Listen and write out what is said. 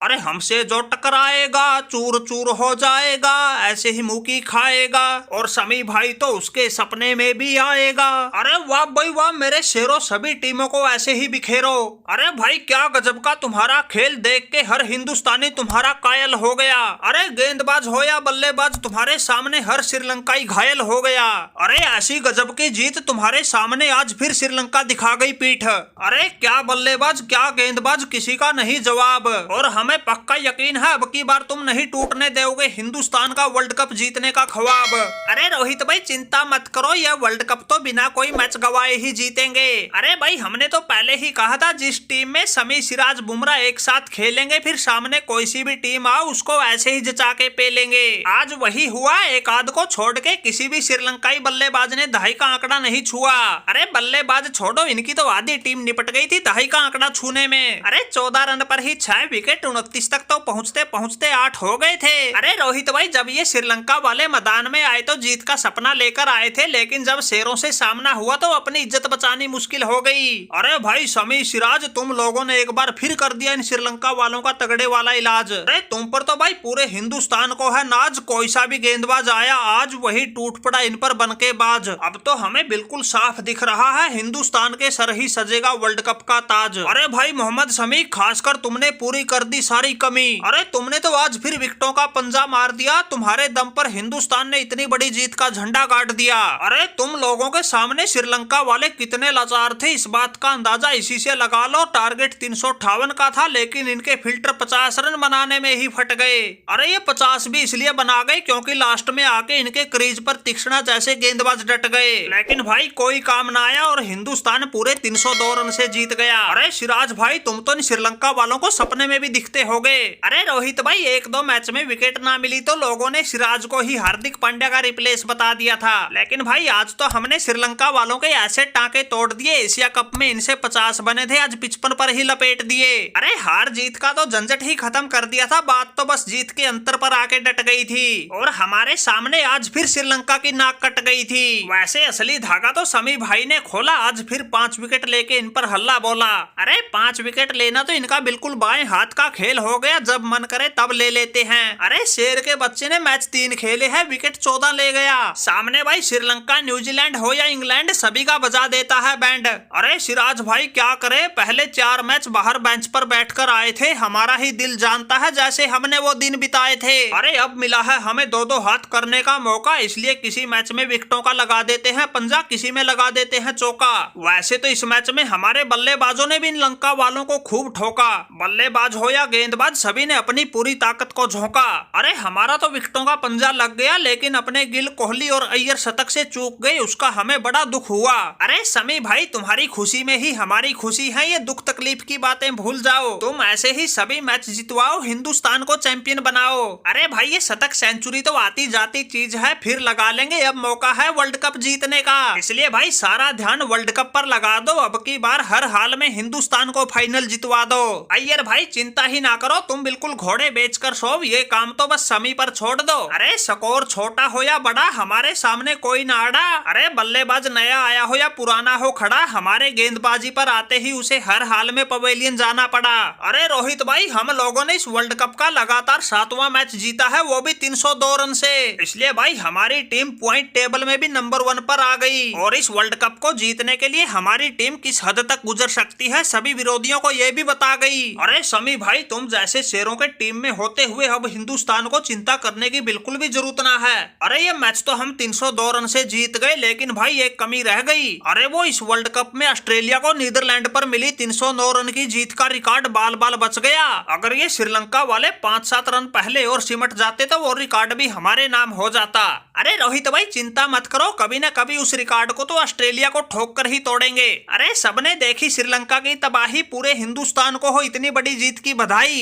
अरे हमसे जो टकराएगा चूर चूर हो जाएगा, ऐसे ही मुंह की खाएगा। और समी भाई तो उसके सपने में भी आएगा। अरे वाह भाई वाह मेरे शेरों, सभी टीमों को ऐसे ही बिखेरो। अरे भाई क्या गजब का तुम्हारा खेल, देख के हर हिंदुस्तानी तुम्हारा कायल हो गया। अरे गेंदबाज हो या बल्लेबाज, तुम्हारे सामने हर श्रीलंकाई घायल हो गया। अरे ऐसी गजब की जीत तुम्हारे सामने आज फिर श्रीलंका दिखा गई पीठ। अरे क्या बल्लेबाज क्या गेंदबाज, किसी का नहीं जवाब। और हमें पक्का यकीन है अब की बार तुम नहीं टूटने दोगे हिंदुस्तान का वर्ल्ड कप जीतने का ख्वाब। अरे रोहित भाई चिंता मत करो, यह वर्ल्ड कप तो बिना कोई मैच गवाए ही जीतेंगे। अरे भाई हमने तो पहले ही कहा था, जिस टीम में शमी सिराज बुमराह एक साथ खेलेंगे फिर सामने कोई सी भी टीम आओ उसको ऐसे ही जचा के पेलेंगे। आज वही हुआ, एक आध को छोड़ के किसी भी श्रीलंकाई बल्लेबाज ने दहाई का आंकड़ा नहीं छुआ। अरे बल्लेबाज छोड़ो, इनकी तो आधी टीम निपट गई थी दहाई का आंकड़ा छूने में। अरे 14 रन पर ही 6 विकेट, 29 तक तो पहुंचते पहुंचते 8 हो गए थे। अरे रोहित भाई जब ये श्रीलंका वाले मैदान में आए तो जीत का सपना लेकर आए थे, लेकिन जब शेरों से सामना हुआ तो अपनी इज्जत बचानी मुश्किल हो गई। अरे भाई शमी सिराज, तुम लोगों ने एक बार फिर कर दिया इन श्रीलंका वालों का तगड़े वाला इलाज। अरे तुम पर तो भाई पूरे हिंदुस्तान को है नाज, कोई सा भी गेंदबाज आया आज वही टूट पड़ा इन पर बनके बाज। अब तो हमें बिल्कुल साफ दिख रहा है हिंदुस्तान के सर ही सजेगा वर्ल्ड कप का ताज। अरे भाई मोहम्मद शमी, खासकर तुमने पूरी कर दी सारी कमी। अरे तुमने तो आज फिर विकेटों का पंजा मार दिया, तुम्हारे दम पर हिंदुस्तान ने इतनी बड़ी जीत का झंडा गाड़ दिया। अरे तुम लोगों के सामने श्रीलंका वाले कितने लाचार थे इस बात का अंदाजा इसी से लगा लो। टारगेट 358 का था, लेकिन इनके फिल्टर 50 रन बनाने में ही फट गए। अरे ये 50 भी इसलिए बना गए क्योंकि लास्ट में आके इनके क्रीज पर तीक्ष्णा जैसे गेंदबाज डट गए, लेकिन भाई कोई काम ना आया और हिंदुस्तान पूरे 302 रन से जीत गया। अरे सिराज भाई तुम तो श्रीलंका वालों को सपने में भी दिखते होगे। अरे रोहित भाई एक दो मैच में विकेट ना मिली तो लोगों ने सिराज को ही हार्दिक पांड्या का रिप्लेस बता दिया था, लेकिन भाई आज तो हमने श्रीलंका वालों के ऐसे टांके तोड़ दिए, एशिया कप में इनसे 50 बने थे आज 55 पर ही लपेट दिए। अरे हार जीत का तो झंझट ही खत्म कर दिया था, बात तो बस जीत के अंतर पर आके डट गई थी और हमारे सामने आज फिर श्रीलंका की नाक कट गई थी। वैसे असली धागा तो शमी भाई ने खोला, आज फिर 5 विकेट लेके इन पर हल्ला बोला। अरे 5 विकेट लेना तो इनका बिल्कुल बाएं हाथ का खेल हो गया, जब मन करे तब ले लेते हैं। अरे शेर के बच्चे ने मैच 3 खेले हैं, विकेट 14 ले गया। सामने भाई श्रीलंका न्यूजीलैंड हो या इंग्लैंड सभी का बजा देता है बैंड। अरे सिराज भाई क्या करे, पहले 4 मैच बाहर बेंच पर बैठकर आए थे, हमारा ही दिल जानता है जैसे हमने वो दिन बिताए थे। अरे अब मिला है हमें 2-2 हाथ करने का मौका, इसलिए किसी मैच में विकेटों का लगा देते हैं पंजा, किसी में लगा देते हैं चौका। वैसे तो इस मैच में हमारे बल्लेबाजों ने भी इन लंका वालों को खूब ठोका, बल्लेबाज हो या गेंदबाज सभी ने अपनी पूरी ताकत को झोंका। अरे हमारा तो विकेटों का पंजा लग गया, लेकिन अपने गिल, कोहली और अय्यर शतक से चूक गए, उसका हमें बड़ा दुख हुआ। अरे शमी भाई तुम्हारी खुशी में ही हमारी खुशी है, ये दुख तकलीफ की बातें भूल जाओ, तुम ऐसे ही सभी मैच जितवाओ, हिंदुस्तान को चैंपियन बनाओ। अरे भाई ये शतक सेंचुरी तो आती जाती चीज है, फिर लगा लेंगे, अब मौका है वर्ल्ड कप जीतने का, इसलिए भाई सारा ध्यान वर्ल्ड कप पर लगा दो, अब की बार हर हाल में हिंदुस्तान को फाइनल जितवा दो। अय्यर भाई चिंता ही ना करो, तुम बिल्कुल घोड़े बेचकर सोओ, ये काम तो बस शमी पर छोड़ दो। अरे स्कोर छोटा हो या बड़ा हमारे सामने कोई ना अड़ा। अरे बल्लेबाज नया आया हो या पुराना हो खड़ा, हमारे गेंदबाजी पर आते ही उसे हर हाल में पवेलियन जाना पड़ा। अरे रोहित भाई हम लोगों ने इस वर्ल्ड कप का लगातार 7वां मैच जीता है, वो भी 302 रन से, इसलिए भाई हमारी टीम पॉइंट टेबल में भी नंबर 1 पर आ गई। और इस वर्ल्ड कप को जीतने के लिए हमारी टीम किस हद तक गुजर सकती है सभी विरोधियों को ये भी बता गई। अरे शमी भाई तुम जैसे शेरों के टीम में होते हुए अब हिंदुस्तान को चिंता करने की बिल्कुल भी जरूरत ना है। अरे ये मैच तो हम 302 रन से जीत गए, लेकिन भाई एक कमी रह गई। अरे वो इस वर्ल्ड कप में ऑस्ट्रेलिया को नीदरलैंड पर मिली 309 रन की जीत का रिकॉर्ड बाल बाल बच गया। अगर ये श्रीलंका वाले 5-7 रन पहले और सिमट जाते तो वो रिकॉर्ड भी हमारे नाम हो जाता। अरे रोहित भाई चिंता मत करो, कभी न कभी उस रिकॉर्ड को तो ऑस्ट्रेलिया को ठोक कर ही तोड़ेंगे। अरे सबने देखी श्रीलंका की तबाही, पूरे हिंदुस्तान को हो इतनी बड़ी जीत की बधाई।